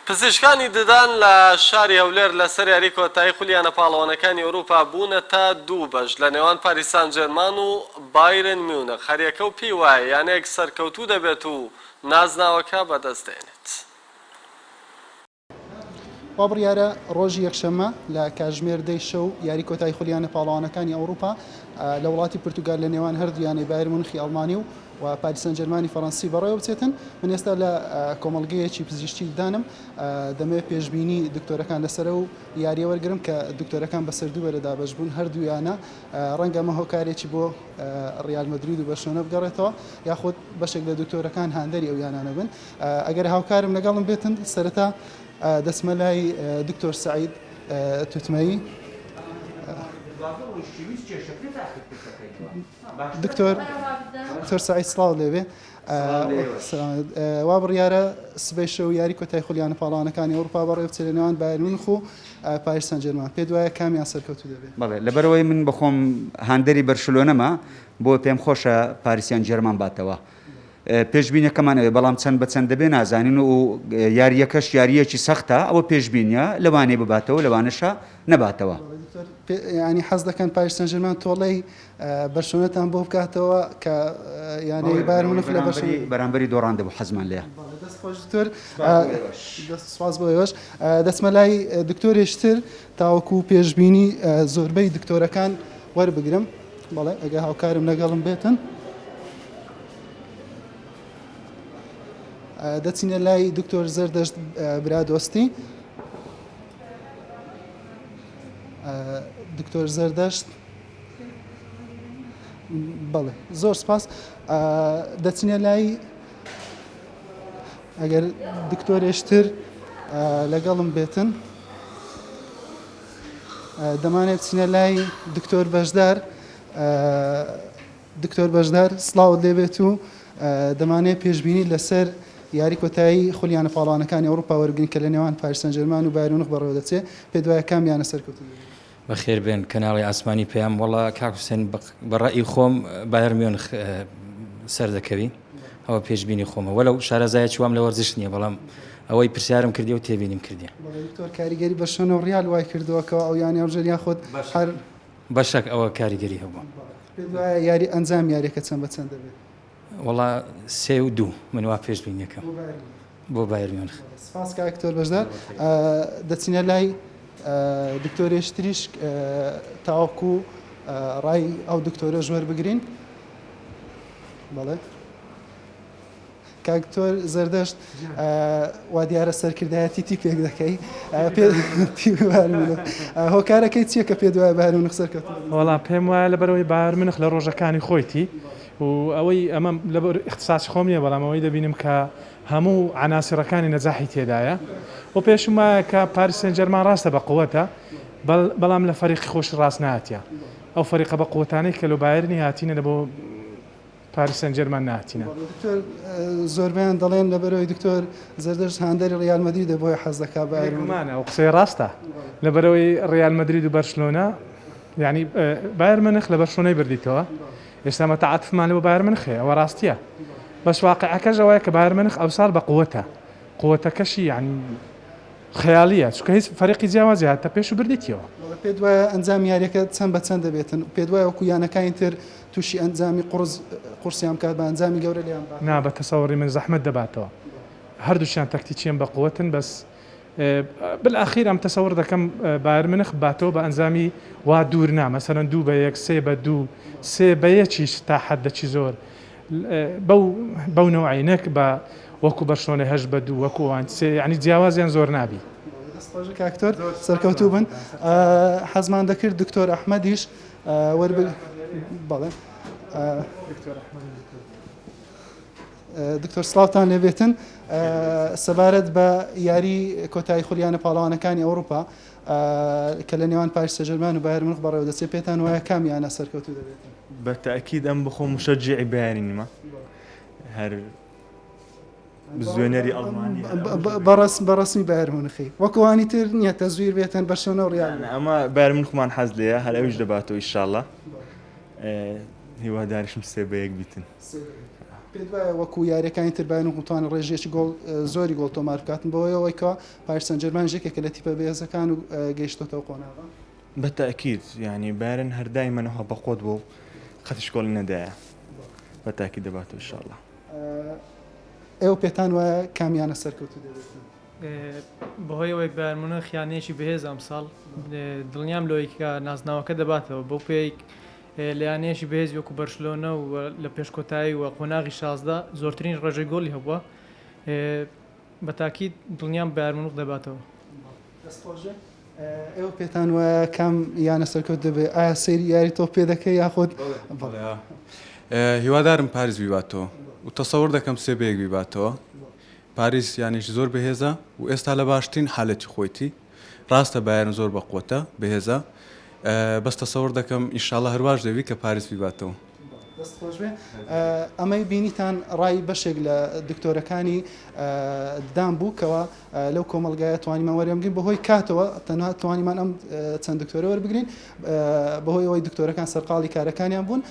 پزیشکانی ددان لە شاری هەولێر لەسەر یاری کۆتایی خولیانە پاڵەوانەکانی ئەوروپا بوونە تا دوو بەش لە نێوان پاریس سان ژێرمان و بایرن میونخ. هەریەکە و پێی وایە یانەیەک سەرکەوتوو دەبێت و نازناوەکە بەدەستدێنێت. بابڕیارە ڕۆژی یەکشەممە لە کاتژمێر 10 شەو یاری کۆتایی خولیانە پاڵەوانەکانی ئەوروپا لە وڵاتی پورتوگال لە نێوان هەردوویانەی بایر مونخی ئەڵمانی و پاریس سان ژێرمانی فەڕەنسی بەڕێوە بچێتن. من ئێستا لە کۆمەڵگەیەکی پزیشکی دانم دەمەوێت پێشبینی دکتۆرەکان لەسەر و یاریە وەرگرم کە دکتۆرەکان بە سەردووبەرەدا بەش بوون هەردوویانە ڕەنگە ئەمە هۆکارێکی بۆ ڕیال مەدرید و بەرشلۆنە بگەڕێتەوە یاخود بەشێک لە دکتۆرەکان هاندەری ئەو یانانە بن. ئەگەر هاوکارم لەگەڵم بێتن سەرەتا دەسمە لای دکتۆر سعید توتمەیی. دکتۆر سعید سڵاو لێبێ. وا بڕیارە سبەی شەو یاری کۆتایی خولیانە پاڵەوانەکانی ئەوروپا بەڕێوە بچێت لە نێوان بایر مونخ و پاریس سان ژێرمان. پێت وایە کامیان سەرکەوتوو دەبێت؟ بەڵێ لەبەرەوەی من بخۆم هاندەری بەرشلۆنەمە بۆ پێم خۆشە پاریسیان ژێرمان باتەوە. پێشبینیەکەمانەوێ بەڵام چەند بە چەند دەبێ نازانین و یاریەکەش یاریەکی سەختە ئەوە پێشبینیە لەوانەیە بباتەوە لەوانەشە نەباتەوە. ینی حەز دەکەن پاریس سان ژێرمان تۆڵەی بەرشلۆنەتان بۆ بکاتەوە کە یانەی بایر مونخ لە بەرامبەری دۆڕاندەبوو حەزمان لێە. دکتۆر سپاس بۆ ئێوەش. دەچمە لای دکتۆرێشتر تاوەکو پێشبینی زۆربەی دکتۆرەکان وەربگرم. بەڵێ ئەگە هاوکارم لەگەڵم بێتن دەچینە لای دکتۆر زەردەشت برادۆستی. دکتۆر زەردەشت بەڵێ زۆر سپاس. دەچینە لای ئەگەر دکتۆرێشتر لەگەڵم بێتن دەمانێت بچینە لای دکتۆر بەشدار. دکتۆر بەشدار سڵاوت لێبێت و دەمانێت پێشبینی لەسەر یاری کۆتایی خولیانە پاڵەوانەکانی ئەوروپا وەرگین کە لە نێوان پاریس سان ژێرمان و بایر مونخ بەڕێوە دەچێت. پێت وایە کامیانە سەرکەوتوو دەبێت؟ بەخێر بێن کەناڵی ئاسمانی پێیان وەڵا کاک حوسێن بەڕێی خۆم بایر میونخ سەر دەکەوی ئەوە پێشبینی خۆمە وەلەو شارەزایەکی وام لە وەرزش نییە بەڵام ئەوەی پرسیارم کردی و تێبینیم کردی. دکتۆر کاریگەری بەرشلۆنە و ڕیال وای کردووەکەوە ئەو یانی ئەڵژێریا خۆت هەر بەشێک ئەوە کاریگەری هەبووە. پێت وایە یاری ئەنجام یاریەکە چەند بە چەند دەبێت؟ وەڵا 3 و 2 من وا پێشبینیەکەم بۆ بایر میونخ. سپاس کاک دکتۆر بەشدار. دەچینە لای دکتۆرێشتریش تاوەکو ڕای ئەو دکتۆرە ژوەر بگرین. بەڵێ کاک دکتۆر زەردەشت وا دیارە سەرکردایەتی تی پێک دەکەی هۆکارەکەی چییە کە پێت وایە بایر مونخ سەرکەوتوو؟ وەڵا پێم وایە لەبەرەوەی بایر مونخ لە ڕۆژەکانی خۆیتی و ئەوەی ئەمە لەبەر اختصاصی خۆم نییە بەڵام ئەوەی دەبینم کە هەموو عناسرەکانی نەجاحی تێدایە و پێشم وایە کە پاریس سان ژێرمان ڕاستە بە قووەتە بەڵام لە فەریقی خۆش ڕاست نهاتیە. ئەو فەریقە بە قووەتانەی کە لە بایرنی هاتینە لە بۆ پاریس سان ژێرمان نهاتینە. زۆربیان دەڵێن لەبەرەوەی دکتۆر زەردەشت هاندەری ڕیال مەدریدە بۆی حەز دەکا بایر مونخ. ئەو قسەی ڕاستە لەبەرەوەی ڕیال مەدرید و بەرشلۆنە یعنی بایر مونخ لە بەرشلۆنەی بردیتەوە ئێستا مەتەعاتفمان لە بۆ بایر مونخێ ئەوە ڕاستیە بەس واقعەکەش ئەوەیە کە بایر مونخ ئەوساڵ بە قووەتەکەشی یعنی خەیاڵیە چونکە هیچ فەریقی جیاوازی هاتە پێش و بردیتەوە. پێت وایە ئەنجام یاریەکە چەند بە چەند دەبێتن؟ پێت وایە وەکو یانەکانی تر تووشی ئەنجامی قورسیان بکات بە ئەنجامی گەورە لیان بات؟ نا بە تەسەوەڕی من زەحمەت دەباتەوە هەردووشیان تەکتیکیان بە قووەتن بەس بالأخير ئەم تەسەوڕ دەکەم بایر مونخ باتەوە بە ئەنجامی وا دوور نا مەسەرەن 2-1 3-2 3-1 تا حەدەکی زۆر بەو نەوعینەک بە وەکو بەرشلۆنە 8-2 وەکو یعنی جیاوازیان زۆر نابی. کاکتۆر سەرکەوتوو بن. حەزمان دەکرد دکتۆر ئەحمەدیش بەڵێ دکتۆر سڵاوتان لێبێتن سەبارەت بە یاری کۆتایی خولیانە پاڵەوانەکانی ئەوروپا کە لە نێوان پاریس سان ژێرمان و بایر مونخ بەڕێوە دەچێت پێتان وایە کامیانە سەرکەوتوو دەبێتن؟ بەتەئکید ئەم بخۆ مشجعی بایرنیمە هەر زوێنەری ئەڵمانی بەڕسمی بایر مونخی وەکوانی تر نییە تەزویر بێتن بەرشلۆنە و ڕیال. ئەمە بایر مونخمان حەز لێیە هەر ئەویش دەباتەوە ئینشاڵڵا هیواداریشم 3-1 بیتن. پێت وایە وەکو یاریەکانی تربیان و توانە ڕێژێکی گۆڵ زۆری گۆڵ تۆمار بکاتن بەوەی کە پاریس سەن ژەرمان ژێکێکە لە تیپە بەهێزەکان و گەیشتۆتەوە قۆناغا. بالتأكيد يعني بايرن هر دائما هو بقود خدش جول نداء بالتأكيد دبعته إن شاء الله. ئێوە پێتان وایە کامیانە سەرکەوتو دەبێتن؟ بەهۆی ئەوەی بایر مونیخ یانەیەکی بەهێز ئەمساڵ دڵنیام لەوەی کە نازناوەکە دەباتەوە بەو پێی لەیانەیەشی بەهێز وەکو بەرشلۆنە و لە پێشکۆتایی و قۆناغی 16 زۆرترین ڕێژەی گۆڵی هەبووە بە تاکید دڵنیام بایر مونیخ دەباتەوە. دەستخۆشە ئێوە پێتان وایە کام یانە سەرکەوت دەبێت ئایا سەیری یاری تۆ پێ دەکەی یاخۆت هیوادارم پاریس بیباتەوە و تەسەوەر دەکەم سێبەیەک بیباتەوە. پاریس یانێکی زۆر بەهێزە و ئێستا لە باشترین حالەتی خۆیتی ڕاستە بایرن زۆر بەقوتە بەهێزە بەس تەسەوەر دەکەم ئینشاڵڵا هەرواش دەوی کە پاریس بیباتەوە. دەستخۆش بێ ئەمەی بینیتان ڕای بەشێک لە دکتۆرەکانی دام بوو کەەوە لەو کۆمەلگایە توانیمان وەرەمگرین بەهۆی کاتەوە تەنها توانیمان ئەم چەند دکتۆرە وەربگرین بەهۆی ئەوەی دکتۆرەکان سەرقاڵی کارەکانیان بوون